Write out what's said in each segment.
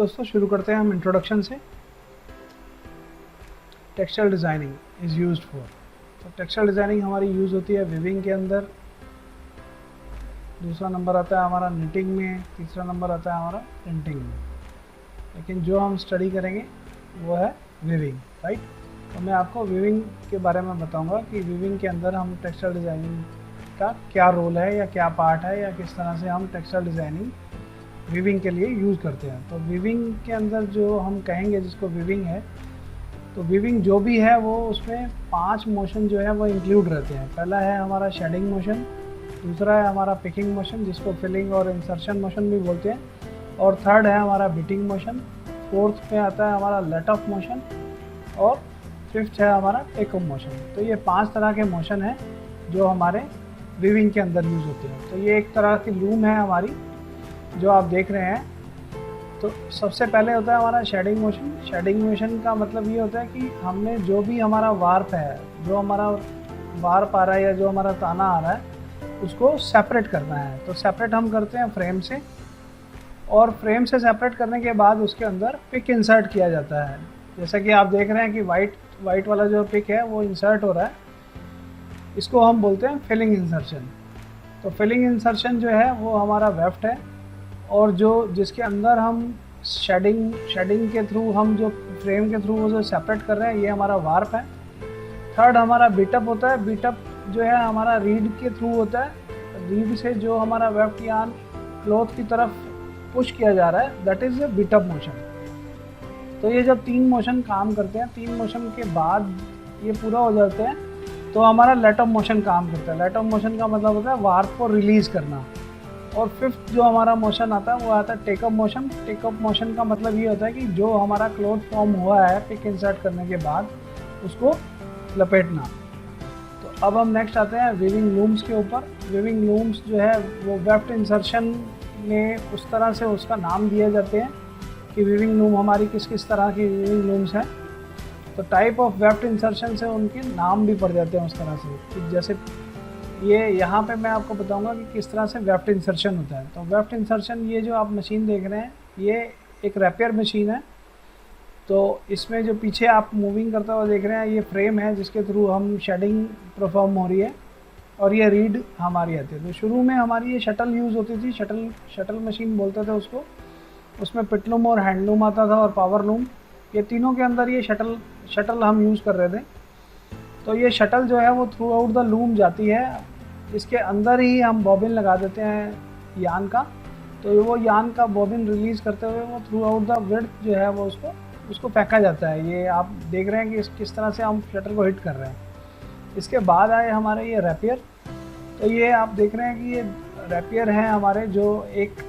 दोस्तों शुरू करते हैं हम इंट्रोडक्शन से। Textile designing is used for, तो टेक्सटाइल डिज़ाइनिंग हमारी यूज़ होती है विविंग के अंदर, दूसरा नंबर आता है हमारा निटिंग में, तीसरा नंबर आता है हमारा प्रिंटिंग में। लेकिन जो हम स्टडी करेंगे वो है विविंग, राइट। तो मैं आपको विविंग के बारे में बताऊंगा कि विविंग के अंदर हम टेक्सटाइल डिज़ाइनिंग का क्या रोल है या क्या पार्ट है या किस तरह से हम टेक्सटाइल डिज़ाइनिंग विविंग के लिए यूज़ करते हैं। तो विविंग के अंदर जो हम कहेंगे जिसको विविंग है, तो विविंग जो भी है वो उसमें 5 मोशन जो है वो इंक्लूड रहते हैं। पहला है हमारा शेडिंग मोशन, दूसरा है हमारा पिकिंग मोशन जिसको फिलिंग और इंसर्शन मोशन भी बोलते हैं, और थर्ड है हमारा बिटिंग मोशन, फोर्थ में आता है हमारा लेट ऑफ मोशन, और फिफ्थ है हमारा टेक ऑफ मोशन। तो ये 5 तरह के मोशन हैं जो हमारे विविंग के अंदर यूज़ होते हैं। तो ये एक तरह की लूम है हमारी जो आप देख रहे हैं। तो सबसे पहले होता है हमारा शेडिंग मोशन। शेडिंग मोशन का मतलब ये होता है कि हमने जो भी हमारा वार्प है, जो हमारा वार्प आ रहा है या जो हमारा ताना आ रहा है, उसको सेपरेट करना है। तो सेपरेट हम करते हैं फ्रेम से, और फ्रेम से सेपरेट करने के बाद उसके अंदर पिक इंसर्ट किया जाता है। जैसा कि आप देख रहे हैं कि वाइट वाला जो पिक है वो इंसर्ट हो रहा है, इसको हम बोलते हैं फिलिंग इंसर्शन। तो फिलिंग इंसर्शन जो है वो हमारा वेफ्ट है, और जो जिसके अंदर हम शेडिंग के थ्रू हम जो फ्रेम के थ्रू वो जो सेपरेट कर रहे हैं ये हमारा वार्प है। थर्ड हमारा बीटअप होता है। बीटअप जो है हमारा रीड के थ्रू होता है, रीड से जो हमारा वेफ्ट यान क्लॉथ की तरफ पुश किया जा रहा है, दैट इज़ बीटअप मोशन। तो ये जब 3 मोशन काम करते हैं, 3 मोशन के बाद ये पूरा हो जाते हैं, तो हमारा लेट ऑफ मोशन काम करता है। लेट ऑफ मोशन का मतलब होता है वार्प को रिलीज़ करना। और फिफ्थ जो हमारा मोशन आता है वो आता है take off motion. Take off motion का मतलब ये होता है कि जो हमारा क्लॉथ फॉर्म हुआ है पिक इंसर्ट करने के बाद उसको लपेटना। तो अब हम नेक्स्ट आते हैं विविंग लूम्स के ऊपर। विविंग लूम्स जो है वो वेफ्ट इंसर्शन में उस तरह से उसका नाम दिए जाते हैं कि विविंग लूम हमारी किस किस तरह की विविंग लूम्स हैं। तो टाइप ऑफ वेफ्ट इंसर्शन से उनके नाम भी पड़ जाते हैं उस तरह से कि जैसे ये यहाँ पे मैं आपको बताऊंगा कि किस तरह से वेफ्ट इंसर्शन होता है। तो वेफ्ट इंसर्शन, ये जो आप मशीन देख रहे हैं ये एक रैपियर मशीन है। तो इसमें जो पीछे आप मूविंग करता हुआ देख रहे हैं ये फ्रेम है जिसके थ्रू हम शेडिंग परफॉर्म हो रही है, और ये रीड हमारी आती है। तो शुरू में हमारी ये शटल यूज़ होती थी, शटल मशीन बोलते थे उसको। उसमें पिटलूम और हैंडलूम आता था और पावर लूम, ये तीनों के अंदर ये शटल हम यूज़ कर रहे थे। तो ये शटल जो है वो थ्रू आउट द लूम जाती है, इसके अंदर ही हम बॉबिन लगा देते हैं यान का। तो वो यान का बॉबिन रिलीज़ करते हुए वो थ्रू आउट द विड्थ जो है वो उसको फेंका जाता है। ये आप देख रहे हैं कि किस तरह से हम शटल को हिट कर रहे हैं। इसके बाद आए हमारे ये रैपियर। तो ये आप देख रहे हैं कि ये रैपियर हैं हमारे, जो एक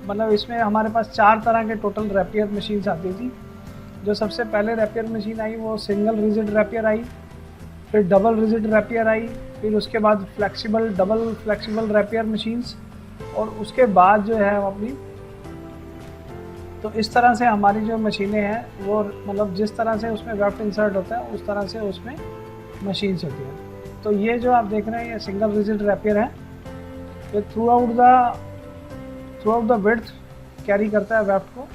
मतलब इसमें हमारे पास 4 तरह के टोटल रैपियर मशीन्स आती थी। जो सबसे पहले रैपियर मशीन आई वो सिंगल रिजिड रैपियर आई, फिर डबल रिजिड रैपियर आई, फिर उसके बाद डबल फ्लेक्सिबल रैपियर मशीन्स, और उसके बाद जो है अपनी, तो इस तरह से हमारी जो मशीनें हैं वो मतलब जिस तरह से उसमें वेफ्ट इंसर्ट होता है उस तरह से उसमें मशीन्स होती हैं। तो ये जो आप देख रहे हैं ये सिंगल रिजिड रैपियर है। ये through out the width carry करता है वेफ्ट को।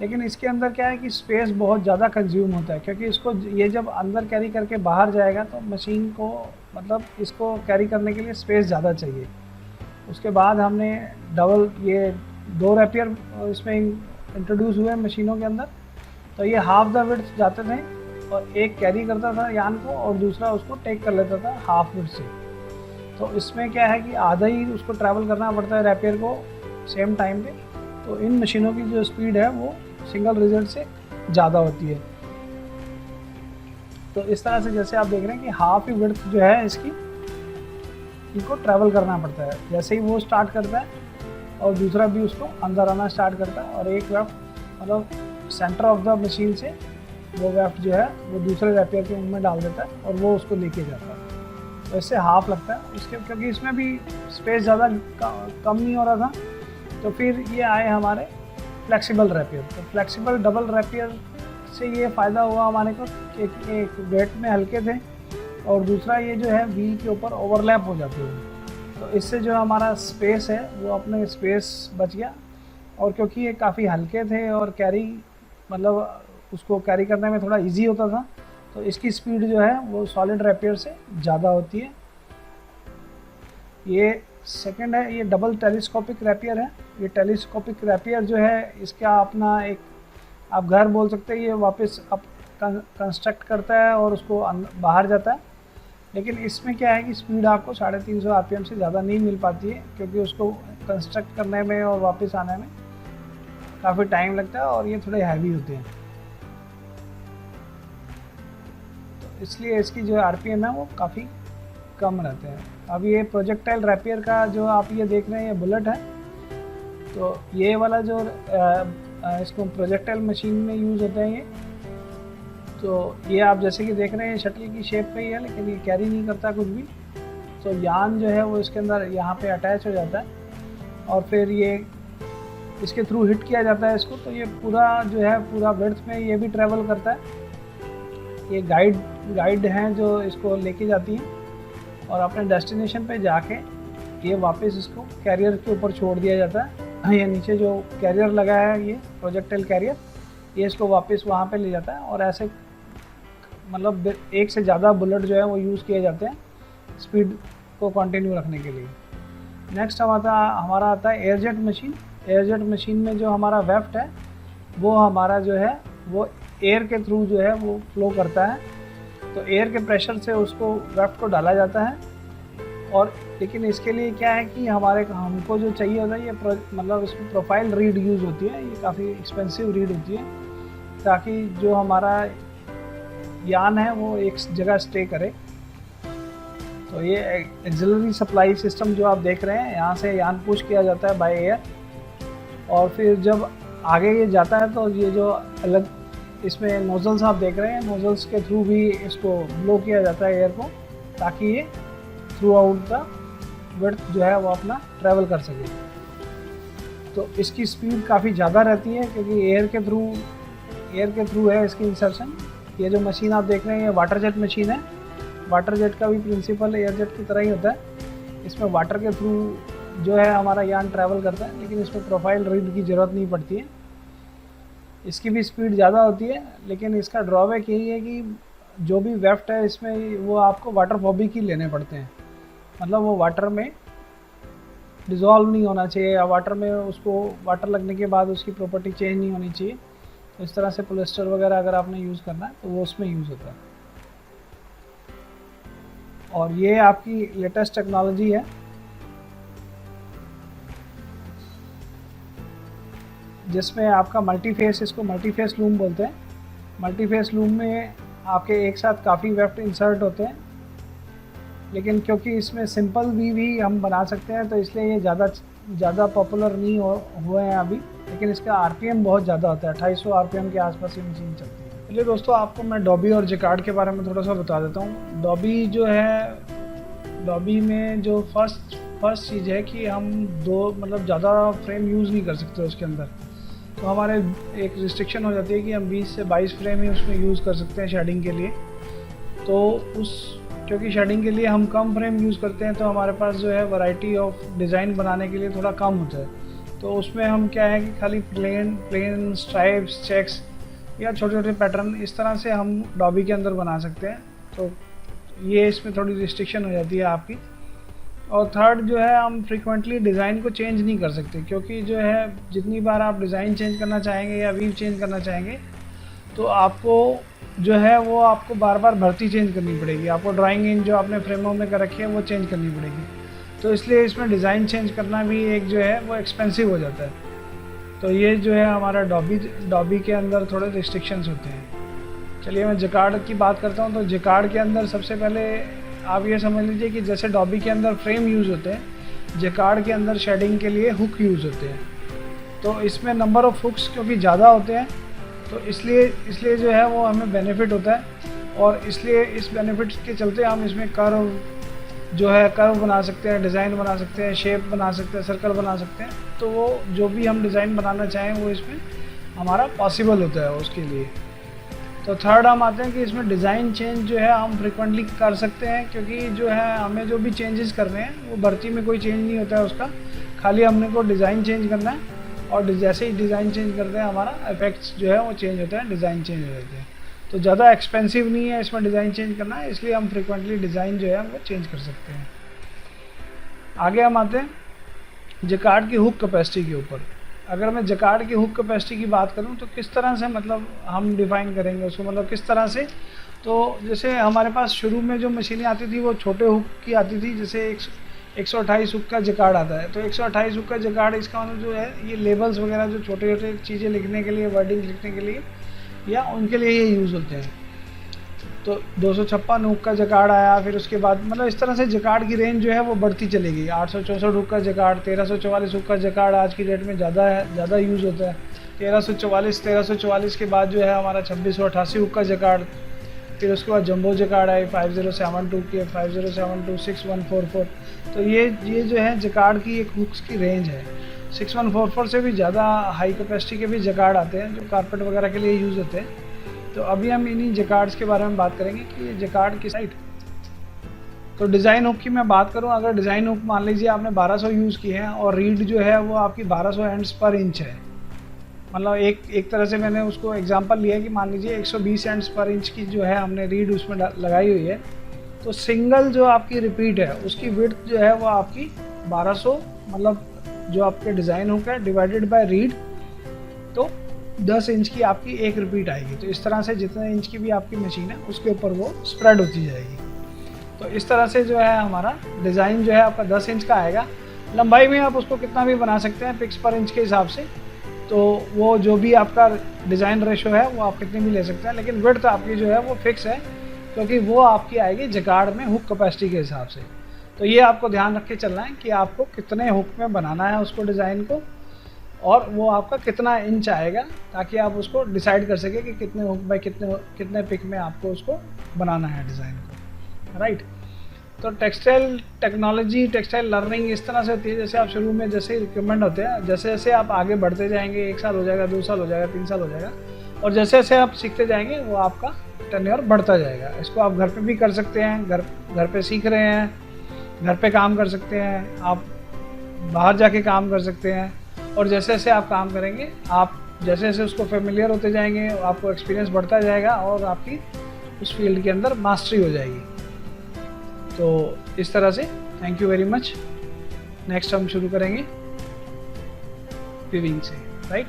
लेकिन इसके अंदर क्या है कि स्पेस बहुत ज़्यादा कंज्यूम होता है, क्योंकि इसको ये जब अंदर कैरी करके बाहर जाएगा तो मशीन को मतलब इसको कैरी करने के लिए स्पेस ज़्यादा चाहिए। उसके बाद हमने ये 2 रैपियर इसमें इंट्रोड्यूस हुए मशीनों के अंदर। तो ये हाफ द विड्थ जाते थे, और एक कैरी करता था यान को और दूसरा उसको टेक कर लेता था हाफ विड्थ से। तो इसमें क्या है कि आधा ही उसको ट्रैवल करना पड़ता है रैपियर को सेम टाइम पे। तो इन मशीनों की जो स्पीड है वो सिंगल रिजल्ट से ज़्यादा होती है। तो इस तरह से जैसे आप देख रहे हैं कि हाफ ही विड्थ जो है इसकी, इनको ट्रैवल करना पड़ता है। जैसे ही वो स्टार्ट करता है और दूसरा भी उसको अंदर आना स्टार्ट करता है, और एक वेफ्ट मतलब सेंटर ऑफ द मशीन से वो वेफ्ट जो है वो दूसरे रैपियर के मुंह में डाल देता है और वो उसको लेके जाता है। तो इससे हाफ लगता है उसके, क्योंकि इसमें भी स्पेस ज़्यादा कम नहीं हो रहा था। तो फिर ये आए हमारे फ्लेक्सिबल रैपियर। तो फ्लेक्सिबल डबल रैपियर से ये फ़ायदा हुआ हमारे को कि एक वेट में हल्के थे, और दूसरा ये जो है व्हील के ऊपर ओवरलैप हो जाते हैं। तो इससे जो हमारा स्पेस है वो अपने स्पेस बच गया, और क्योंकि ये काफ़ी हल्के थे और कैरी मतलब उसको कैरी करने में थोड़ा इजी होता था, तो इसकी स्पीड जो है वो सॉलिड रैपियर से ज़्यादा होती है। ये सेकंड है, ये डबल टेलीस्कोपिक रैपियर है। ये टेलीस्कोपिक रैपियर जो है इसका अपना एक आप घर बोल सकते हैं, ये वापस अब कंस्ट्रक्ट करता है और उसको बाहर जाता है। लेकिन इसमें क्या है कि स्पीड आपको 350 आरपीएम से ज़्यादा नहीं मिल पाती है, क्योंकि उसको कंस्ट्रक्ट करने में और वापस आने में काफ़ी टाइम लगता है और ये थोड़े हैवी होते हैं, तो इसलिए इसकी जो आरपीएम है वो काफ़ी कम रहते हैं। अब ये प्रोजेक्टाइल रैपियर का जो आप ये देख रहे हैं, ये बुलेट है। तो ये वाला जो इसको प्रोजेक्टाइल मशीन में यूज़ होता है ये, तो ये आप जैसे कि देख रहे हैं शटल की शेप का ही है, लेकिन ये कैरी नहीं करता कुछ भी। तो यान जो है वो इसके अंदर यहाँ पे अटैच हो जाता है और फिर ये इसके थ्रू हिट किया जाता है इसको, तो ये पूरा जो है पूरा विड्थ में ये भी ट्रैवल करता है। ये गाइड हैं जो इसको लेके जाती हैं और अपने डेस्टिनेशन पे जाके ये वापस इसको कैरियर के ऊपर छोड़ दिया जाता है। ये नीचे जो कैरियर लगा है ये प्रोजेक्टाइल कैरियर, ये इसको वापस वहाँ पे ले जाता है और ऐसे मतलब एक से ज़्यादा बुलेट जो है वो यूज़ किए जाते हैं स्पीड को कंटिन्यू रखने के लिए। नेक्स्ट हमारा आता है एयरजेट मशीन। एयरजेट मशीन में जो हमारा वेफ्ट है वो हमारा जो है वो एयर के थ्रू जो है वो फ्लो करता है। तो एयर के प्रेशर से उसको वेफ्ट को डाला जाता है, और लेकिन इसके लिए क्या है कि हमको जो चाहिए होता है ये मतलब इसमें प्रोफाइल रीड यूज़ होती है। ये काफ़ी एक्सपेंसिव रीड होती है ताकि जो हमारा यान है वो एक जगह स्टे करे। तो ये एक्सिलरी सप्लाई सिस्टम जो आप देख रहे हैं, यहाँ से यान पुश किया जाता है बाय एयर, और फिर जब आगे ये जाता है तो ये जो अलग इसमें नोजल्स आप देख रहे हैं, नोजल्स के थ्रू भी इसको ब्लो किया जाता है एयर को, ताकि ये थ्रू आउट द विड्थ जो है वो अपना ट्रैवल कर सके। तो इसकी स्पीड काफ़ी ज़्यादा रहती है क्योंकि एयर के थ्रू है इसकी इंसर्शन। ये जो मशीन आप देख रहे हैं ये वाटर जेट मशीन है। वाटर जेट का भी प्रिंसिपल एयर जेट की तरह ही होता है। इसमें वाटर के थ्रू जो है हमारा यान ट्रैवल करता है, लेकिन इसमें प्रोफाइल रीड की ज़रूरत नहीं पड़ती है। इसकी भी स्पीड ज़्यादा होती है, लेकिन इसका ड्रॉबैक यही है कि जो भी वेफ्ट है इसमें वो आपको वाटर फॉबिक ही लेने पड़ते हैं। मतलब वो वाटर में डिज़ोल्व नहीं होना चाहिए, या वाटर में उसको वाटर लगने के बाद उसकी प्रॉपर्टी चेंज नहीं होनी चाहिए। तो इस तरह से पोलिस्टर वगैरह अगर आपने यूज़ करना है तो वो उसमें यूज़ होता है। और ये आपकी लेटेस्ट टेक्नोलॉजी है जिसमें आपका मल्टीफेस, इसको मल्टीफेस लूम बोलते हैं। मल्टीफेस लूम में आपके एक साथ काफ़ी वेफ्ट इंसर्ट होते हैं, लेकिन क्योंकि इसमें सिंपल भी हम बना सकते हैं तो इसलिए ये ज़्यादा पॉपुलर नहीं हुए हैं अभी। लेकिन इसका आरपीएम बहुत ज़्यादा होता है, 2800 आरपीएम के आसपास ये मशीन चलती है। चलिए दोस्तों, आपको मैं डॉबी और जैकार्ड के बारे में थोड़ा सा बता देता हूँ। डॉबी में जो फर्स्ट चीज़ है कि हम मतलब ज़्यादा फ्रेम यूज़ नहीं कर सकते उसके अंदर। तो हमारे एक रिस्ट्रिक्शन हो जाती है कि हम 20 से 22 फ्रेम ही उसमें यूज़ कर सकते हैं शेडिंग के लिए। तो क्योंकि शेडिंग के लिए हम कम फ्रेम यूज़ करते हैं, तो हमारे पास जो है वैरायटी ऑफ डिज़ाइन बनाने के लिए थोड़ा कम होता है। तो उसमें हम क्या है कि खाली प्लेन स्ट्राइप्स, चेक्स या छोटे छोटे पैटर्न इस तरह से हम डॉबी के अंदर बना सकते हैं। तो ये इसमें थोड़ी रिस्ट्रिक्शन हो जाती है आपकी। और थर्ड जो है, हम फ्रीक्वेंटली डिज़ाइन को चेंज नहीं कर सकते, क्योंकि जो है जितनी बार आप डिज़ाइन चेंज करना चाहेंगे या वीव चेंज करना चाहेंगे तो आपको जो है वो आपको बार बार भर्ती चेंज करनी पड़ेगी। आपको ड्राइंग इन जो आपने फ्रेमों में कर रखी है वो चेंज करनी पड़ेगी। तो इसलिए इसमें डिज़ाइन चेंज करना भी एक जो है वो एक्सपेंसिव हो जाता है। तो ये जो है हमारा डॉबी के अंदर थोड़े रिस्ट्रिक्शंस होते हैं। चलिए मैं जैकार्ड की बात करता हूँ। तो जैकार्ड के अंदर सबसे पहले आप ये समझ लीजिए कि जैसे डॉबी के अंदर फ्रेम यूज़ होते हैं, जैकार्ड के अंदर शेडिंग के लिए हुक यूज़ होते हैं। तो इसमें नंबर ऑफ़ हुक्स क्योंकि ज़्यादा होते हैं, तो इसलिए जो है वो हमें बेनिफिट होता है। और इसलिए इस बेनिफिट के चलते हम इसमें कर्व बना सकते हैं, डिज़ाइन बना सकते हैं, शेप बना सकते हैं, सर्कल बना सकते हैं। तो वो जो भी हम डिज़ाइन बनाना चाहें वो इसमें हमारा पॉसिबल होता है उसके लिए। तो थर्ड हम आते हैं कि इसमें डिज़ाइन चेंज जो है हम फ्रिक्वेंटली कर सकते हैं, क्योंकि जो है हमें जो भी चेंजेस करने हैं वो भर्ती में कोई चेंज नहीं होता है उसका, खाली हमने को डिज़ाइन चेंज करना है। और जैसे ही डिज़ाइन चेंज करते हैं हमारा इफेक्ट्स जो है वो चेंज होते हैं, डिज़ाइन चेंज हो जाते हैं। तो ज़्यादा एक्सपेंसिव नहीं है इसमें डिज़ाइन चेंज करना, इसलिए हम फ्रिक्वेंटली डिज़ाइन जो है वो चेंज कर सकते हैं। आगे हम आते हैं जकार्ड की हुक कैपेसिटी के ऊपर। अगर मैं जकार्ड की हुक कैपेसिटी की बात करूं तो किस तरह से मतलब हम डिफ़ाइन करेंगे उसको, मतलब किस तरह से। तो जैसे हमारे पास शुरू में जो मशीनें आती थी वो छोटे हुक की आती थी, जैसे 128 हुक का जकार्ड आता है। तो 128 हुक का जकार्ड, इसका मतलब जो है ये लेबल्स वगैरह जो छोटे छोटे चीज़ें लिखने के लिए, वर्डिंग लिखने के लिए या उनके लिए ये यूज़ होते हैं। तो 256 हुक का जकार्ड आया, फिर उसके बाद मतलब इस तरह से जकार्ड की रेंज जो है वो बढ़ती चली गई। 864 हुक का जकार्ड, 1344 हुक का जकार्ड आज की डेट में ज़्यादा यूज़ होता है। 1344 के बाद जो है हमारा 2688 हुक का जकार्ड, फिर उसके बाद जंबो जकार्ड आई 5072 के, 5072, 6144। तो ये जो है जकार्ड की एक हुक्स की रेंज है। 6144 से भी ज़्यादा हाई कैपेसिटी के भी जकार्ड आते हैं जो कारपेट वगैरह के लिए यूज़ होते हैं। तो अभी हम इन्हीं जकार्ड्स के बारे में बात करेंगे कि ये जकार्ड की साइड। तो डिज़ाइन हुक की मैं बात करूं, अगर डिज़ाइन हुक मान लीजिए आपने 1200 यूज़ की है और रीड जो है वो आपकी 1200 एंड्स पर इंच है। मतलब एक तरह से मैंने उसको एग्जांपल लिया है कि मान लीजिए 120 एंड्स पर इंच की जो है हमने रीड उसमें लगाई हुई है। तो सिंगल जो आपकी रिपीट है उसकी विड्थ जो है वो आपकी 1200, मतलब जो आपके डिज़ाइन हुक है डिवाइडेड बाय रीड, तो 10 इंच की आपकी एक रिपीट आएगी। तो इस तरह से जितने इंच की भी आपकी मशीन है उसके ऊपर वो स्प्रेड होती जाएगी। तो इस तरह से जो है हमारा डिज़ाइन जो है आपका 10 इंच का आएगा। लंबाई में आप उसको कितना भी बना सकते हैं पिक्स पर इंच के हिसाब से। तो वो जो भी आपका डिज़ाइन रेशो है वो आप कितनी भी ले सकते हैं, लेकिन विड्थ आपकी जो है वो फिक्स है क्योंकि वो आपकी आएगी जकार्ड में हुक कैपेसिटी के हिसाब से। तो ये आपको ध्यान रख के चलना है कि आपको कितने हुक में बनाना है उसको डिज़ाइन को, और वो आपका कितना इंच आएगा, ताकि आप उसको डिसाइड कर सके कि कितने हुक बाई कितने पिक में आपको उसको बनाना है डिज़ाइन को, राइट। तो टेक्सटाइल टेक्नोलॉजी, टेक्सटाइल लर्निंग इस तरह से होती है, जैसे आप शुरू में जैसे रिक्वायरमेंट होते हैं, जैसे जैसे आप आगे बढ़ते जाएंगे, 1 साल हो जाएगा, 2 साल हो जाएगा, 3 साल हो जाएगा, और जैसे जैसे आप सीखते जाएंगे वो आपका टेन्योर बढ़ता जाएगा। इसको आप घर पे भी कर सकते हैं, घर पे सीख रहे हैं, घर पे काम कर सकते हैं, आप बाहर जाके काम कर सकते हैं। और जैसे जैसे आप काम करेंगे, आप जैसे जैसे उसको फेमिलियर होते जाएंगे, आपको एक्सपीरियंस बढ़ता जाएगा और आपकी उस फील्ड के अंदर मास्टरी हो जाएगी। तो इस तरह से thank you very much. Next हम शुरू करेंगे वीविंग से, राइट।